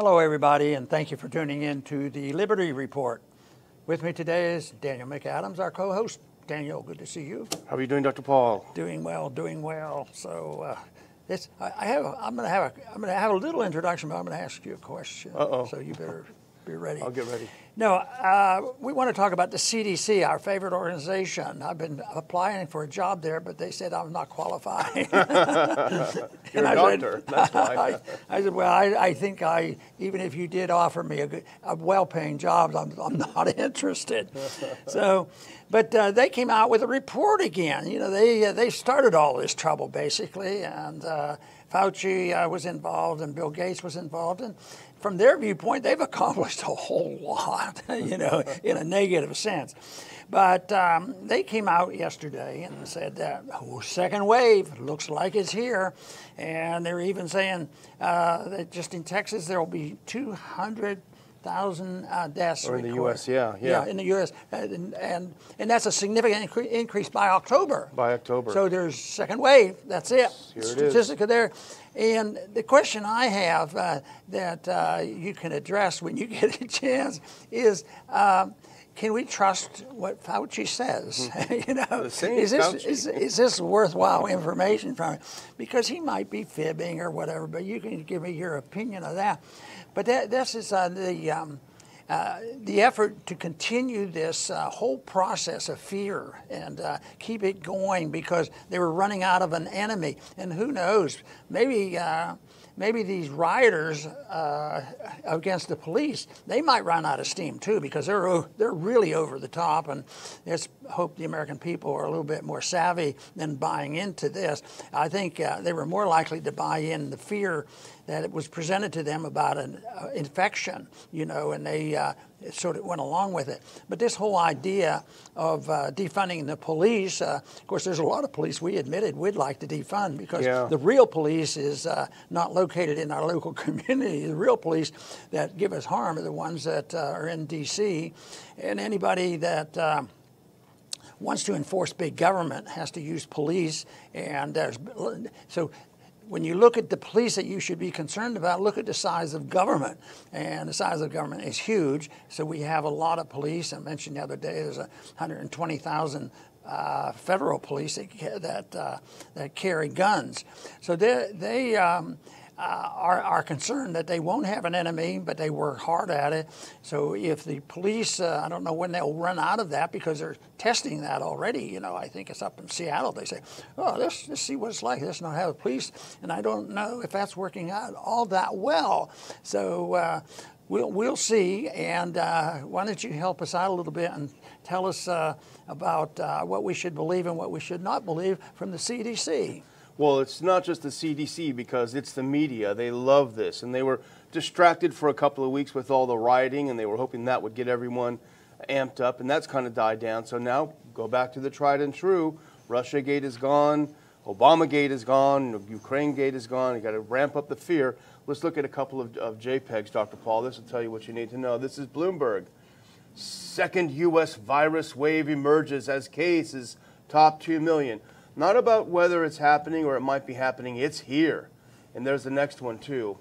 Hello, everybody, and thank you for tuning in to the Liberty Report. With me today is Daniel McAdams, our co-host. Daniel, good to see you. How are you doing, Dr. Paul? Doing well, doing well. So, I'm going to have a little introduction, but I'm going to ask you a question. Uh-oh. So you better be ready. I'll get ready. No, we want to talk about the CDC, our favorite organization. I've been applying for a job there, but they said I'm not qualified. You're a doctor. That's why. I said, well, I think even if you did offer me a well-paying job, I'm not interested. So, but they came out with a report again. You know, they started all this trouble basically, and Fauci was involved, and Bill Gates was involved, and from their viewpoint, they've accomplished a whole lot, you know, in a negative sense. But they came out yesterday and said that second wave looks like it's here. And they're even saying that just in Texas, there will be 200,000 deaths. Or in the recorded. U.S., yeah. Yeah, in the U.S. And that's a significant increase by October. By October. So there's second wave. That's it. Here it is. Statistically there. And the question I have that you can address when you get a chance is, can we trust what Fauci says? You know, is this worthwhile information from him? Because he might be fibbing or whatever, but you can give me your opinion of that. But this is the effort to continue this whole process of fear and keep it going because they were running out of an enemy. And who knows, maybe these rioters against the police, they might run out of steam too because they're really over the top. And let's hope the American people are a little bit more savvy than buying into this. I think they were more likely to buy in the fear that it was presented to them about an infection, you know, and they sort of went along with it. But this whole idea of defunding the police, of course, there's a lot of police we admitted we'd like to defund because the real police is not located in our local community. The real police that give us harm are the ones that are in D.C. And anybody that wants to enforce big government has to use police. And so when you look at the police that you should be concerned about, look at the size of government. And the size of government is huge. So we have a lot of police. I mentioned the other day there's 120,000 federal police that carry guns. So they are concerned that they won't have an enemy, but they work hard at it. So if the police, I don't know when they'll run out of that because they're testing that already. You know, I think it's up in Seattle. They say, oh, let's see what it's like. Let's not have a police. And I don't know if that's working out all that well. So we'll see. And why don't you help us out a little bit and tell us about what we should believe and what we should not believe from the CDC. Well, it's not just the CDC because it's the media. They love this. And they were distracted for a couple of weeks with all the rioting, and they were hoping that would get everyone amped up, and that's kind of died down. So now go back to the tried and true. Russiagate is gone. Obamagate is gone. Ukrainegate is gone. You got to ramp up the fear. Let's look at a couple of JPEGs, Dr. Paul. This will tell you what you need to know. This is Bloomberg. Second U.S. virus wave emerges as cases top 2 million. Not about whether it's happening or it might be happening. It's here. And there's the next one, too.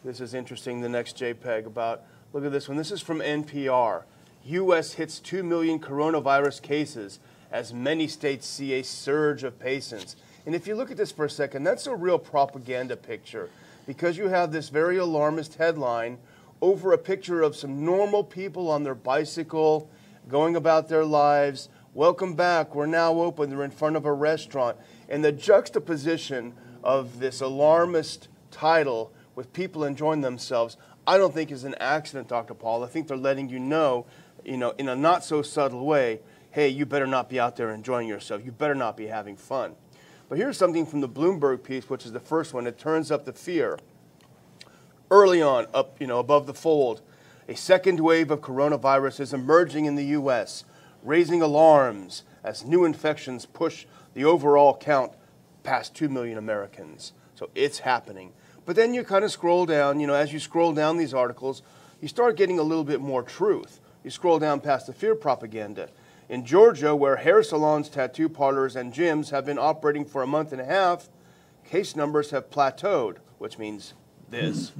This is interesting, the next JPEG about, look at this one. This is from NPR. U.S. hits 2 million coronavirus cases as many states see a surge of patients. And if you look at this for a second, that's a real propaganda picture because you have this very alarmist headline over a picture of some normal people on their bicycle going about their lives. Welcome back, we're now open, they're in front of a restaurant. And the juxtaposition of this alarmist title with people enjoying themselves, I don't think is an accident, Dr. Paul. I think they're letting you know, in a not so subtle way, hey, you better not be out there enjoying yourself. You better not be having fun. But here's something from the Bloomberg piece, which is the first one. It turns up the fear. Early on, up, above the fold, a second wave of coronavirus is emerging in the U.S., raising alarms as new infections push the overall count past 2 million Americans. So it's happening. But then you kind of scroll down, as you scroll down these articles, you start getting a little bit more truth. You scroll down past the fear propaganda. In Georgia, where hair salons, tattoo parlors, and gyms have been operating for a month and a half, case numbers have plateaued, which means this.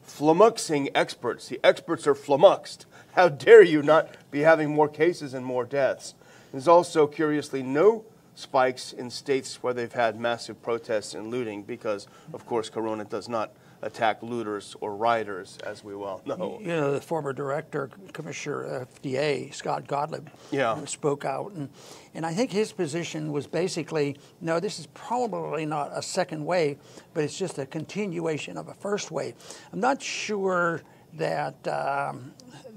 flummoxing experts. The experts are flummoxed. How dare you not be having more cases and more deaths? There's also, curiously, no spikes in states where they've had massive protests and looting because, of course, corona does not attack looters or rioters, as we well know. You know, the former director, Commissioner FDA, Scott Gottlieb, spoke out. And I think his position was basically, no, this is probably not a second wave, but it's just a continuation of a first wave. I'm not sure that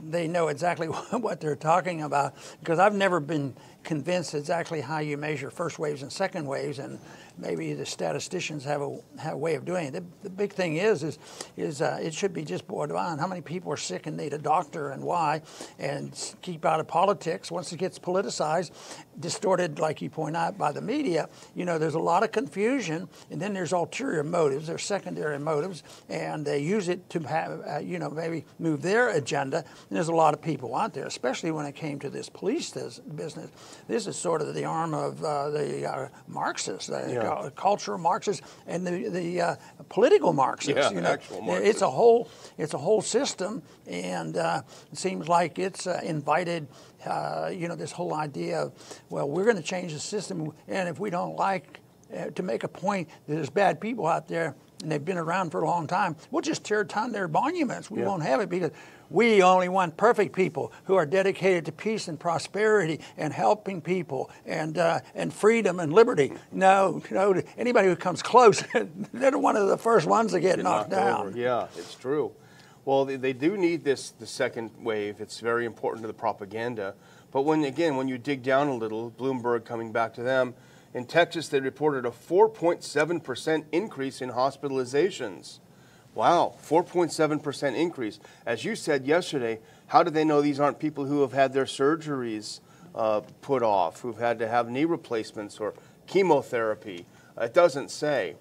they know exactly what they're talking about, because I've never been convinced exactly how you measure first waves and second waves, and maybe the statisticians have a way of doing it. The big thing is it should be just boiled down how many people are sick and need a doctor and why, and keep out of politics. Once it gets politicized, distorted, like you point out, by the media, you know, there's a lot of confusion, and then there's ulterior motives, there's secondary motives, and they use it to have, you know, maybe move their agenda. And there's a lot of people out there, especially when it came to this police business. This is sort of the arm of the Marxists, cultural Marxists, and the political Marxists. You know, actual Marxists. It's a whole system, and it seems like it's invited. You know, this whole idea of, well, we're going to change the system, and if we don't like to make a point that there's bad people out there and they've been around for a long time, we'll just tear down their monuments. We won't have it because we only want perfect people who are dedicated to peace and prosperity and helping people and freedom and liberty. No, anybody who comes close, they're one of the first ones to get knocked down. Over. Yeah, it's true. Well, they do need the second wave. It's very important to the propaganda. But when you dig down a little, Bloomberg coming back to them, in Texas they reported a 4.7% increase in hospitalizations. Wow, 4.7% increase. As you said yesterday, how do they know these aren't people who have had their surgeries put off, who've had to have knee replacements or chemotherapy? It doesn't say.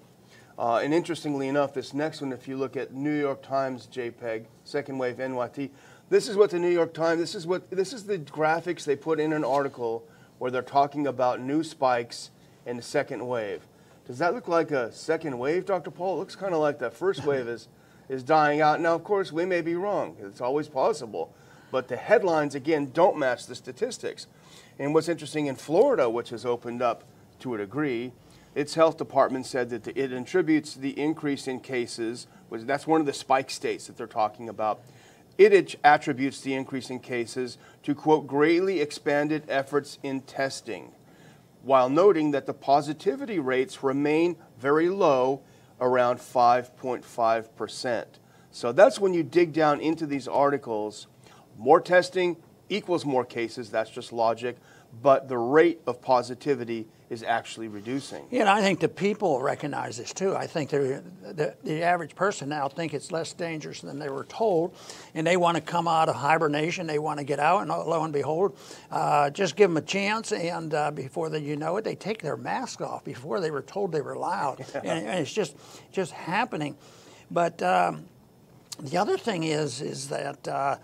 And interestingly enough, this next one, if you look at New York Times JPEG, second wave NYT, this is what the New York Times, this is the graphics they put in an article where they're talking about new spikes in the second wave. Does that look like a second wave, Dr. Paul? It looks kind of like that first wave is dying out. Now, of course, we may be wrong. It's always possible. But the headlines, again, don't match the statistics. And what's interesting, in Florida, which has opened up to a degree, its health department said that it attributes the increase in cases, that's one of the spike states that they're talking about. It attributes the increase in cases to, quote, greatly expanded efforts in testing, while noting that the positivity rates remain very low, around 5.5%. So that's when you dig down into these articles. More testing equals more cases, that's just logic, but the rate of positivity is actually reducing. Yeah, and I think the people recognize this too. I think the average person now think it's less dangerous than they were told, and they want to come out of hibernation. They want to get out, and lo and behold, just give them a chance, and before you know it, they take their mask off before they were told they were allowed, and it's just happening. But the other thing is that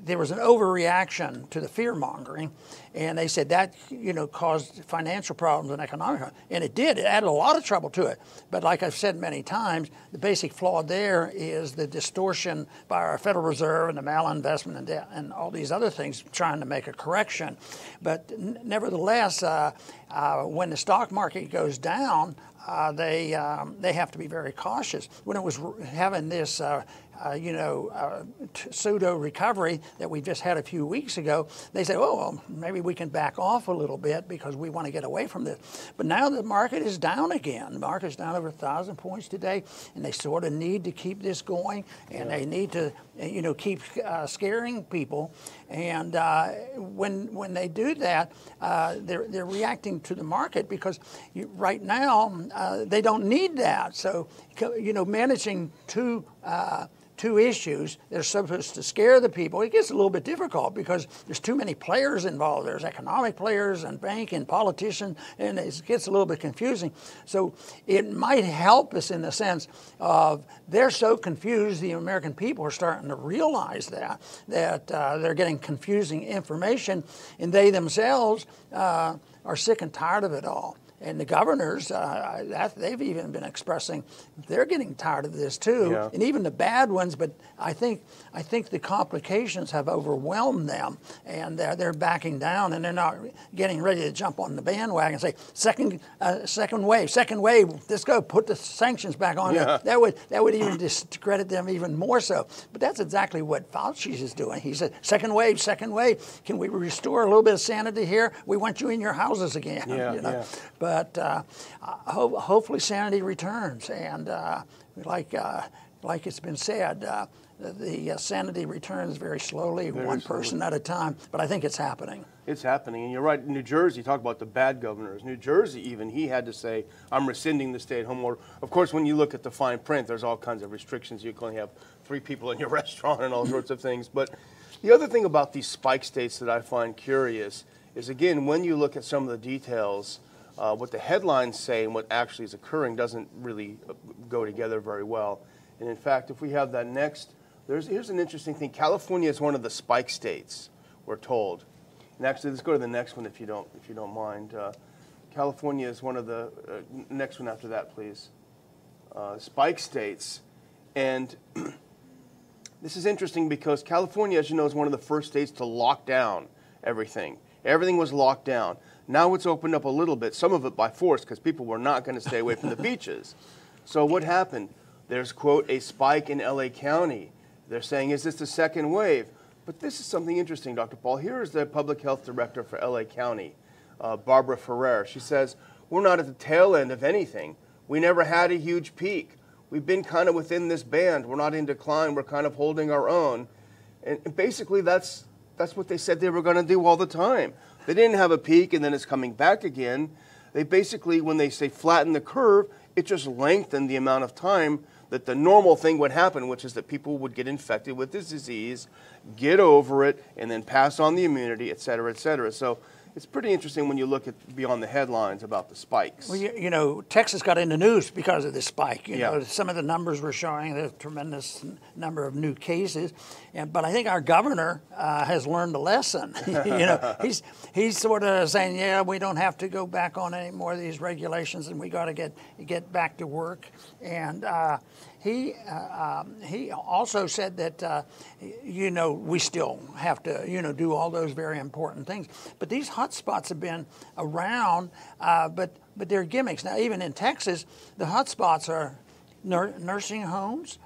there was an overreaction to the fear-mongering, and they said that, you know, caused financial problems and economic, and it did. It added a lot of trouble to it. But like I've said many times, the basic flaw there is the distortion by our Federal Reserve and the malinvestment and all these other things trying to make a correction. But nevertheless, when the stock market goes down, they have to be very cautious. When it was having this pseudo recovery that we just had a few weeks ago, they said, oh, well, maybe we can back off a little bit because we want to get away from this. But now the market is down again. The market's down over 1,000 points today, and they sort of need to keep this going, and they need to, keep scaring people. And when they do that, they're reacting to the market because right now they don't need that. So, managing two issues that are supposed to scare the people, it gets a little bit difficult because there's too many players involved. There's economic players and bank and politicians, and it gets a little bit confusing. So it might help us in the sense of they're so confused, the American people are starting to realize that they're getting confusing information, and they themselves are sick and tired of it all. And the governors, they've even been expressing they're getting tired of this too, Yeah. and even the bad ones. But I think the complications have overwhelmed them, and they're backing down, and they're not getting ready to jump on the bandwagon and say second wave. Let's go put the sanctions back on. Yeah. That would even discredit them even more so. But that's exactly what Fauci is doing. He said second wave. Can we restore a little bit of sanity here? We want you in your houses again. Yeah, you know? yeah. But hopefully sanity returns, and like it's been said, the sanity returns very slowly, one person at a time. But I think it's happening. It's happening, and you're right. New Jersey, talk about the bad governors. New Jersey, even he had to say, "I'm rescinding the stay-at-home order." Of course, when you look at the fine print, there's all kinds of restrictions. You can only have 3 people in your restaurant and all sorts of things. But the other thing about these spike states that I find curious is, again, when you look at some of the details. What the headlines say and what actually is occurring doesn't really go together very well. And in fact, if we have that next, here's an interesting thing. California is one of the spike states, we're told. And actually, let's go to the next one if you don't mind. California is one of the next one after that, please. Spike states, and this is interesting because California, as you know, is one of the first states to lock down everything. Everything was locked down. Now it's opened up a little bit, some of it by force, because people were not going to stay away from the beaches. So what happened? There's, quote, a spike in LA County. They're saying, is this the second wave? But this is something interesting, Dr. Paul. Here is the public health director for LA County, Barbara Ferrer. She says, we're not at the tail end of anything. We never had a huge peak. We've been kind of within this band. We're not in decline. We're kind of holding our own. And basically, that's what they said they were going to do all the time. They didn't have a peak, and then it's coming back again. They basically, when they say flatten the curve, it just lengthened the amount of time that the normal thing would happen, which is that people would get infected with this disease, get over it, and then pass on the immunity, et cetera, et cetera. So it's pretty interesting when you look at beyond the headlines about the spikes. Well, you know, Texas got in the news because of this spike. You Yeah. know, some of the numbers were showing the tremendous number of new cases, but I think our governor has learned a lesson. You know, he's sort of saying, yeah, we don't have to go back on any more of these regulations, and we got to get back to work. And he also said that you know, we still have to do all those very important things, but these hot spots have been around, but they're gimmicks. Now, even in Texas, the hot spots are nursing homes,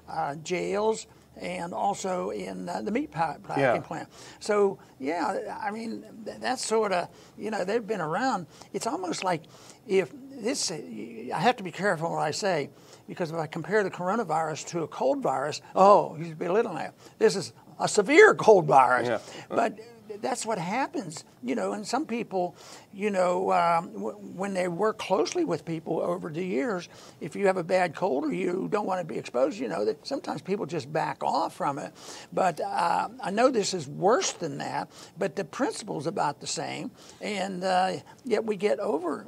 jails, and also in the meat packing plant. So, yeah, I mean, that's sort of, they've been around. It's almost like if this, I have to be careful what I say, because if I compare the coronavirus to a cold virus, he's belittling it. This is a severe cold virus. Yeah. But that's what happens, and some people, when they work closely with people over the years, if you have a bad cold or you don't want to be exposed, that sometimes people just back off from it. But I know this is worse than that, but the principle's about the same. And yet we get over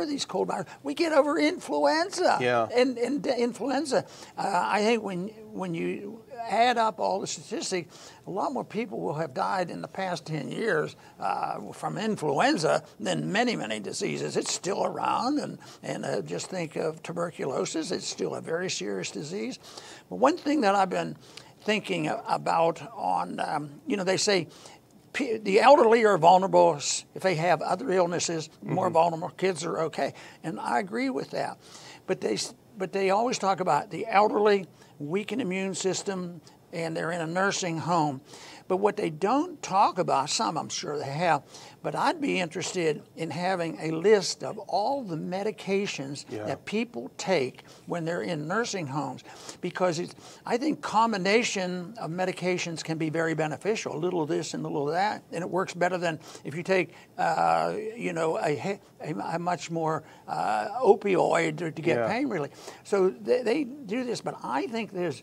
these cold viruses. We get over influenza. Yeah. And influenza, I think when you add up all the statistics, a lot more people will have died in the past 10 years from influenza than many, many diseases. It's still around, and just think of tuberculosis. It's still a very serious disease. But one thing that I've been thinking about on, they say the elderly are vulnerable if they have other illnesses, more vulnerable. Kids are okay. And I agree with that. But they always talk about the elderly, weakened immune system, and they're in a nursing home. But what they don't talk about, some I'm sure they have, but I'd be interested in having a list of all the medications that people take when they're in nursing homes, because I think combination of medications can be very beneficial, a little of this and a little of that, and it works better than if you take, a much more opioid to get pain relief. So they do this, but I think there's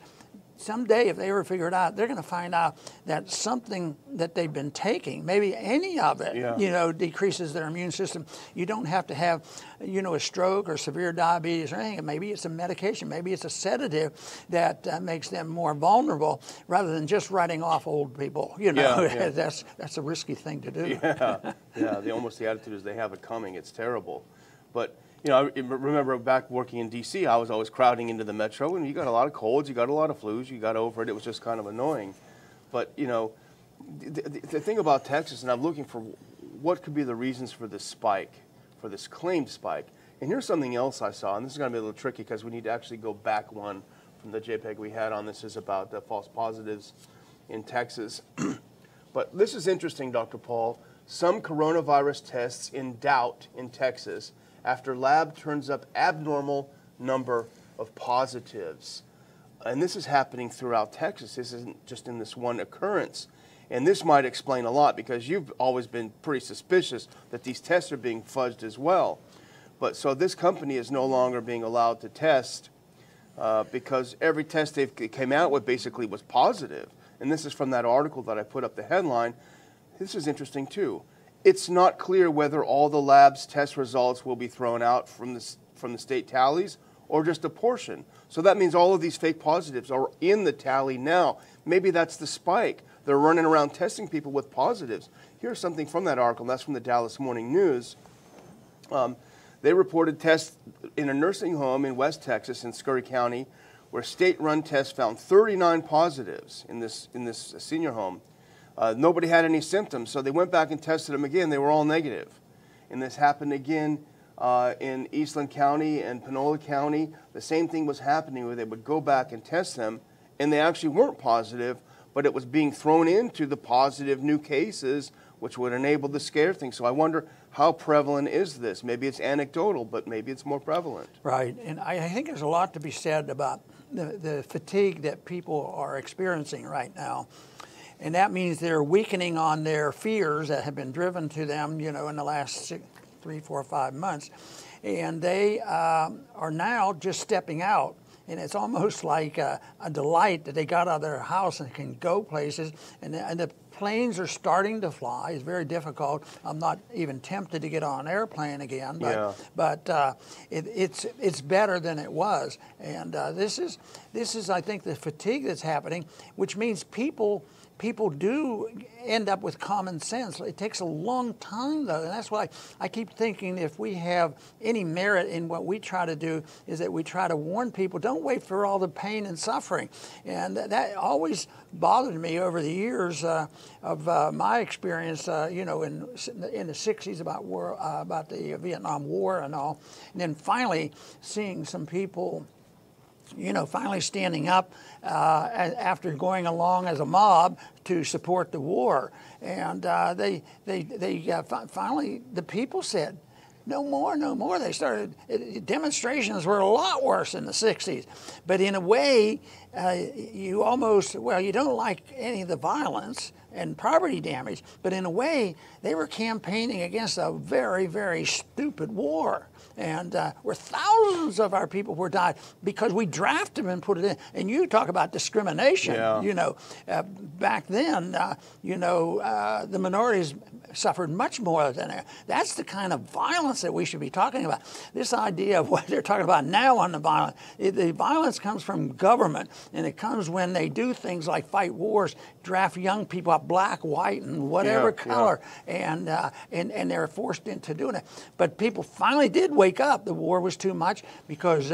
someday, if they ever figure it out, they're going to find out that something that they've been taking, maybe any of it, decreases their immune system. You don't have to have, a stroke or severe diabetes or anything. Maybe it's a medication. Maybe it's a sedative that makes them more vulnerable, rather than just writing off old people. That's a risky thing to do. Yeah. Almost the attitude is they have it coming. It's terrible. But you know, I remember back working in D.C., I was always crowding into the metro, and you got a lot of colds, you got a lot of flus, you got over it. It was just kind of annoying. But you know, the thing about Texas, and I'm looking for what could be the reasons for this spike, for this claimed spike. And here's something else I saw, and this is going to be a little tricky because we need to actually go back one from the JPEG we had on this is about false positives in Texas. But this is interesting, Dr. Paul. Some coronavirus tests in doubt in Texas after lab turns up abnormal number of positives. And this is happening throughout Texas. This isn't just in this one occurrence. And this might explain a lot because you've always been pretty suspicious that these tests are being fudged as well. But so this company is no longer being allowed to test because every test they came out with basically was positive. And this is from that article that I put up the headline. This is interesting too. It's not clear whether all the lab's test results will be thrown out from the state tallies or just a portion. So that means all of these fake positives are in the tally now. Maybe that's the spike. They're running around testing people with positives. Here's something from that article, and that's from the Dallas Morning News. They reported tests in a nursing home in West Texas in Scurry County where state-run tests found 39 positives in this senior home. Nobody had any symptoms, so they went back and tested them again. They were all negative. And this happened again in Eastland County and Panola County. The same thing was happening where they would go back and test them, and they actually weren't positive, but it was being thrown into the positive new cases, which would enable the scare thing. So I wonder, how prevalent is this? Maybe it's anecdotal, but maybe it's more prevalent. Right, and I think there's a lot to be said about the fatigue that people are experiencing right now. And that means they're weakening on their fears that have been driven to them, you know, in the last 3, 4, 5 months. And they are now just stepping out. And it's almost like a delight that they got out of their house and can go places. And the planes are starting to fly. It's very difficult. I'm not even tempted to get on an airplane again. But it's better than it was. And this is, I think, the fatigue that's happening, which means people do end up with common sense. It takes a long time, though, and that's why I keep thinking if we have any merit in what we try to do is that we try to warn people, don't wait for all the pain and suffering. And that always bothered me over the years of my experience, you know, in the 60s about the Vietnam War and all, and then finally seeing some people, you know, finally standing up after going along as a mob to support the war. And they finally, the people said, no more, no more. They started, demonstrations were a lot worse in the 60s. But in a way, you almost, well, you don't like any of the violence and property damage, but in a way, they were campaigning against a very, very stupid war. And where thousands of our people were died because we drafted them and put it in. And you talk about discrimination, you know, back then, you know, the minorities suffered much more than that. That's the kind of violence that we should be talking about. This idea of what they're talking about now on the violence, the violence comes from government, and it comes when they do things like fight wars, draft young people up black, white, and whatever color, and they're forced into doing it. But people finally did wake up. The war was too much because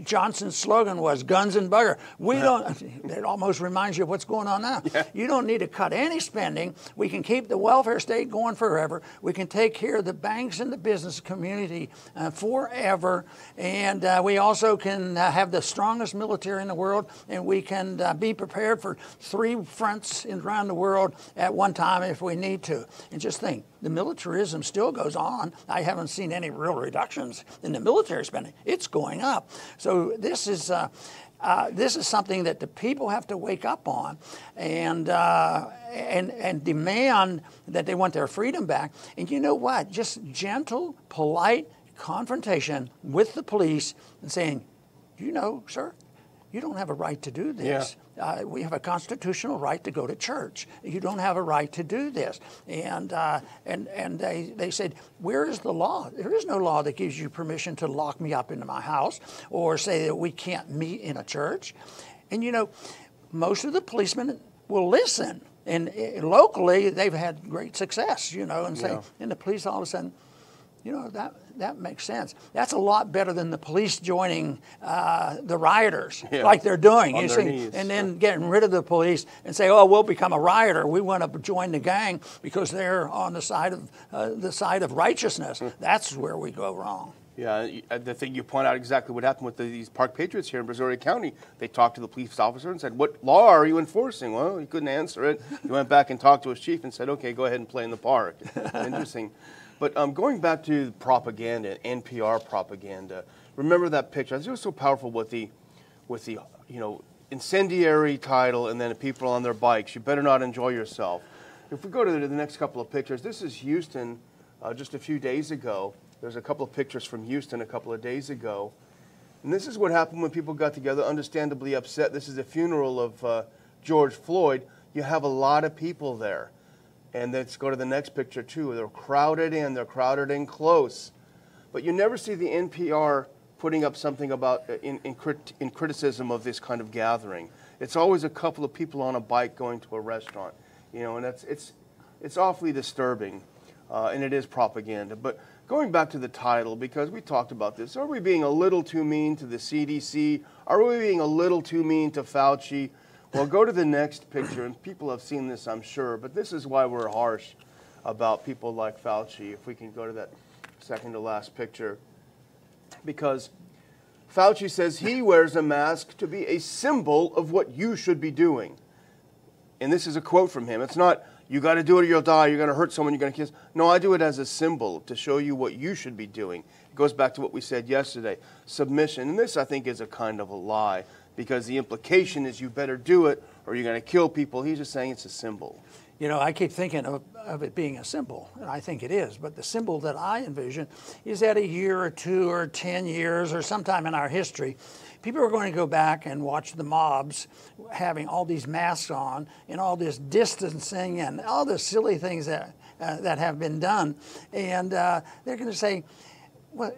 Johnson's slogan was guns and bugger. We don't, it almost reminds you of what's going on now. You don't need to cut any spending. We can keep the welfare state going forever. We can take care of the banks and the business community forever. And we also can have the strongest military in the world, and we can be prepared for 3 fronts around the world at one time if we need to. And just think, the militarism still goes on. I haven't seen any real reductions in the military spending. It's going up. So this is something that the people have to wake up on and demand that they want their freedom back. And you know what? Just gentle, polite confrontation with the police and saying, you know, sir, you don't have a right to do this. We have a constitutional right to go to church. You don't have a right to do this. And they said, where is the law? There is no law that gives you permission to lock me up into my house or say that we can't meet in a church. And you know, most of the policemen will listen. And locally, they've had great success, you know, and say, and the police all of a sudden, You know, that makes sense. That's a lot better than the police joining the rioters, like they're doing. On You their see, knees. and then getting rid of the police and say, "Oh, we'll become a rioter. We want to join the gang because they're on the side of righteousness." That's where we go wrong. Yeah, the thing you point out exactly what happened with these Park Patriots here in Brazoria County. They talked to the police officer and said, "What law are you enforcing?" Well, he couldn't answer it. He went back and talked to his chief and said, "Okay, go ahead and play in the park." Interesting. But going back to propaganda, NPR propaganda, remember that picture? It was so powerful with the incendiary title and then the people on their bikes. You better not enjoy yourself. If we go to the next couple of pictures, this is Houston just a few days ago. There's a couple of pictures from Houston a couple of days ago. And this is what happened when people got together, understandably upset. This is the funeral of George Floyd. You have a lot of people there. And let's go to the next picture, too. They're crowded in close. But you never see the NPR putting up something about in criticism of this kind of gathering. It's always a couple of people on a bike going to a restaurant, and it's awfully disturbing, and it is propaganda. But going back to the title, because we talked about this, are we being a little too mean to the CDC? Are we being a little too mean to Fauci? Well, go to the next picture, and people have seen this, I'm sure, but this is why we're harsh about people like Fauci. If we can go to that second to last picture. Because Fauci says he wears a mask to be a symbol of what you should be doing. And this is a quote from him. It's not, you got to do it or you'll die, you're going to hurt someone, you're going to kiss. No, I do it as a symbol to show you what you should be doing. It goes back to what we said yesterday, submission. And this, I think, is a kind of a lie, because the implication is you better do it or you're going to kill people. He's just saying it's a symbol. I keep thinking of it being a symbol, and I think it is, but the symbol that I envision is that a year or 2 or 10 years or sometime in our history, people are going to go back and watch the mobs having all these masks on and all this distancing and all the silly things that have been done, and they're going to say, well,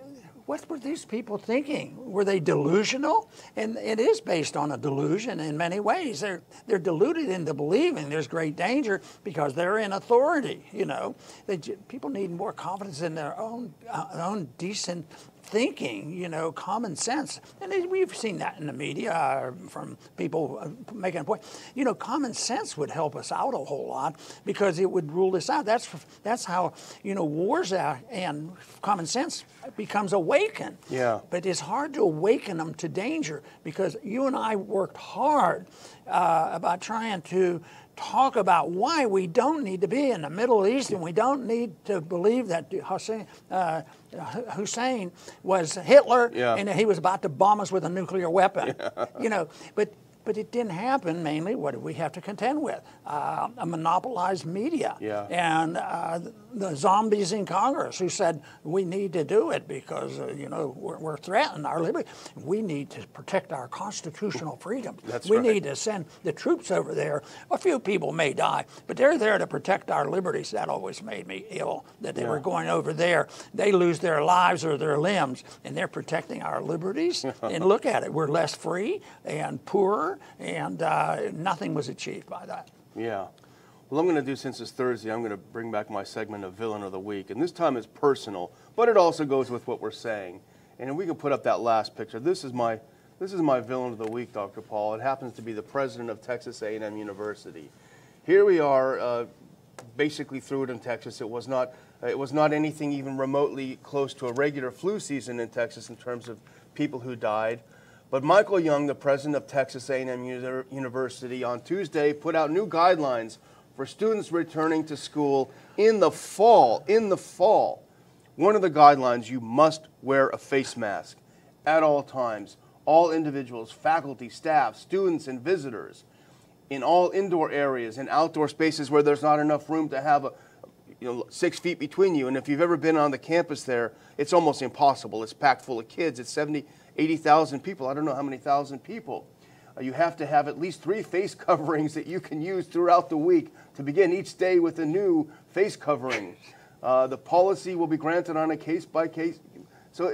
what were these people thinking? Were they delusional? And it is based on a delusion in many ways. They're deluded into believing there's great danger because they're in authority. People need more confidence in their own decent thinking, common sense. And we've seen that in the media from people making a point. Common sense would help us out a whole lot because it would rule this out. That's how, wars out and common sense becomes awakened. Yeah. But it's hard to awaken them to danger because you and I worked hard about trying to talk about why we don't need to be in the Middle East and we don't need to believe that Hussein was Hitler and that he was about to bomb us with a nuclear weapon. But it didn't happen. Mainly, what did we have to contend with? A monopolized media and the zombies in Congress who said we need to do it because we're threatened our liberty. We need to protect our constitutional freedom. We need to send the troops over there. A few people may die, but they're there to protect our liberties. That always made me ill that they were going over there. They lose their lives or their limbs, and they're protecting our liberties. And look at it, we're less free and poorer. And nothing was achieved by that. Yeah. Well, I'm going to do, since it's Thursday, I'm going to bring back my segment of Villain of the Week. And this time it's personal, but it also goes with what we're saying. And if we can put up that last picture, this is my Villain of the Week, Dr. Paul. It happens to be the president of Texas A&M University. Here we are, basically through it in Texas. It was not anything even remotely close to a regular flu season in Texas in terms of people who died. But Michael Young, the president of Texas A&M University, on Tuesday put out new guidelines for students returning to school in the fall. One of the guidelines, you must wear a face mask at all times. All individuals, faculty, staff, students, and visitors in all indoor areas and outdoor spaces where there's not enough room to have 6 feet between you. And if you've ever been on the campus there, it's almost impossible. It's packed full of kids. It's 80,000 people. I don't know how many thousand people. You have to have at least 3 face coverings that you can use throughout the week to begin each day with a new face covering. The policy will be granted on a case-by-case. So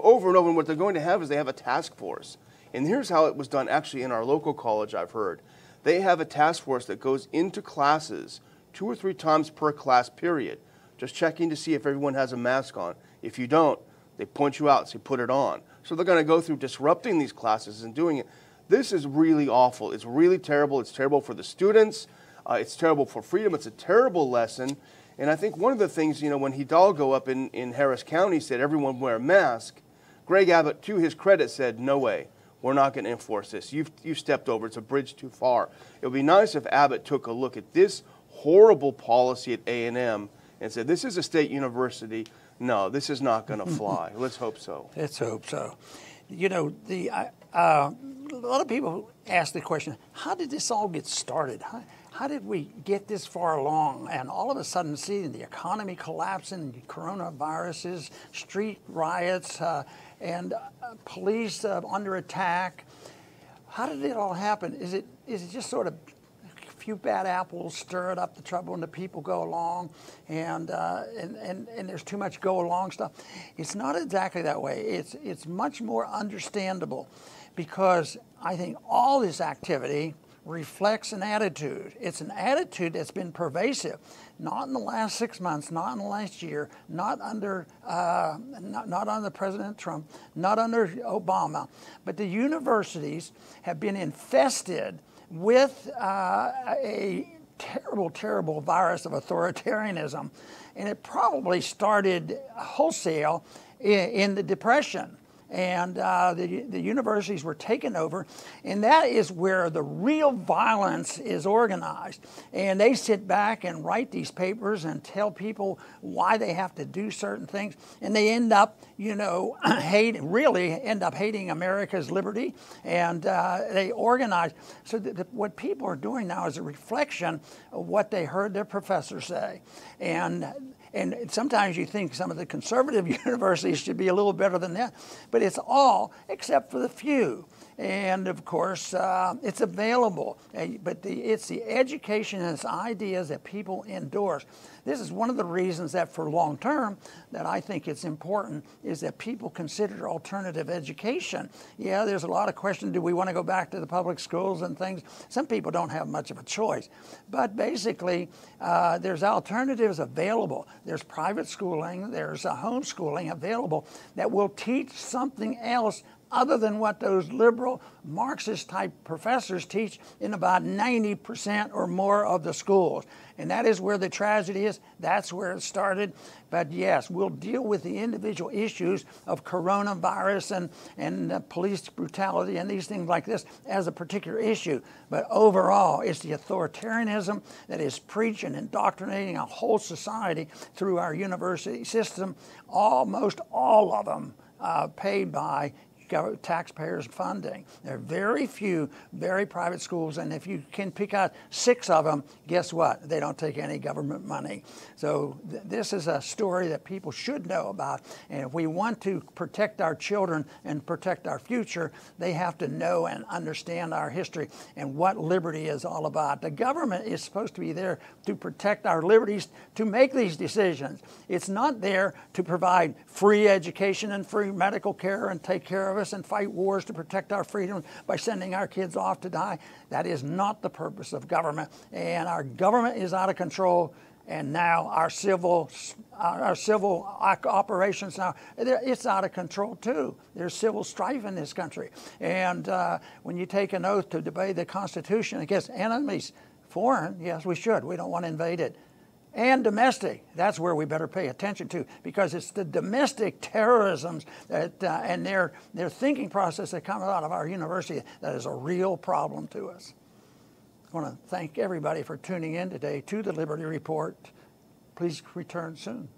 over and over, and what they're going to have is they have a task force. And here's how it was done actually in our local college, I've heard. They have a task force that goes into classes 2 or 3 times per class period just checking to see if everyone has a mask on. If you don't, they point you out and say, put it on. So they're going to go through disrupting these classes and doing it. This is really awful. It's really terrible. It's terrible for the students. It's terrible for freedom. It's a terrible lesson. And I think one of the things, when Hidalgo up in Harris County said everyone wear a mask, Greg Abbott, to his credit, said, no way. We're not going to enforce this. You've stepped over. It's a bridge too far. It would be nice if Abbott took a look at this horrible policy at A&M and said, this is a state university. No, this is not going to fly. Let's hope so. Let's hope so. A lot of people ask the question, how did this all get started? How did we get this far along and all of a sudden see the economy collapsing, coronaviruses, street riots, and police under attack? How did it all happen? Is it just sort of a few bad apples stirred up the trouble and the people go along and there's too much go along stuff? It's not exactly that way. It's much more understandable because I think all this activity reflects an attitude. It's an attitude that's been pervasive, not in the last 6 months, not in the last year, not under President Trump, not under Obama, but the universities have been infested with a terrible, terrible virus of authoritarianism, and it probably started wholesale in the Depression. And the universities were taken over, and that is where the real violence is organized. And they sit back and write these papers and tell people why they have to do certain things, and they end up, really end up hating America's liberty, and they organize. So what people are doing now is a reflection of what they heard their professors say. And sometimes you think some of the conservative universities should be a little better than that, but it's all except for the few. And of course, it's available, but it's the education and its ideas that people endorse. This is one of the reasons that for long term that I think it's important is that people consider alternative education. Yeah, there's a lot of questions. Do we want to go back to the public schools and things? Some people don't have much of a choice. But basically, there's alternatives available. There's private schooling, there's homeschooling available that will teach something else other than what those liberal Marxist-type professors teach in about 90% or more of the schools. And that is where the tragedy is. That's where it started. But yes, we'll deal with the individual issues of coronavirus and police brutality and these things like this as a particular issue. But overall, it's the authoritarianism that is preached and indoctrinating a whole society through our university system, almost all of them paid by taxpayers' funding. There are very few very private schools, and if you can pick out 6 of them, guess what? They don't take any government money. So this is a story that people should know about, and if we want to protect our children and protect our future, they have to know and understand our history and what liberty is all about. The government is supposed to be there to protect our liberties to make these decisions. It's not there to provide free education and free medical care and take care of us and fight wars to protect our freedom by sending our kids off to die. That is not the purpose of government. And our government is out of control. And now our civil operations now, it's out of control too. There's civil strife in this country. And when you take an oath to obey the Constitution against enemies, foreign, yes, we should. We don't want to invade it. And domestic, that's where we better pay attention to, because it's the domestic terrorisms that, and their thinking process that come out of our university that is a real problem to us. I want to thank everybody for tuning in today to the Liberty Report. Please return soon.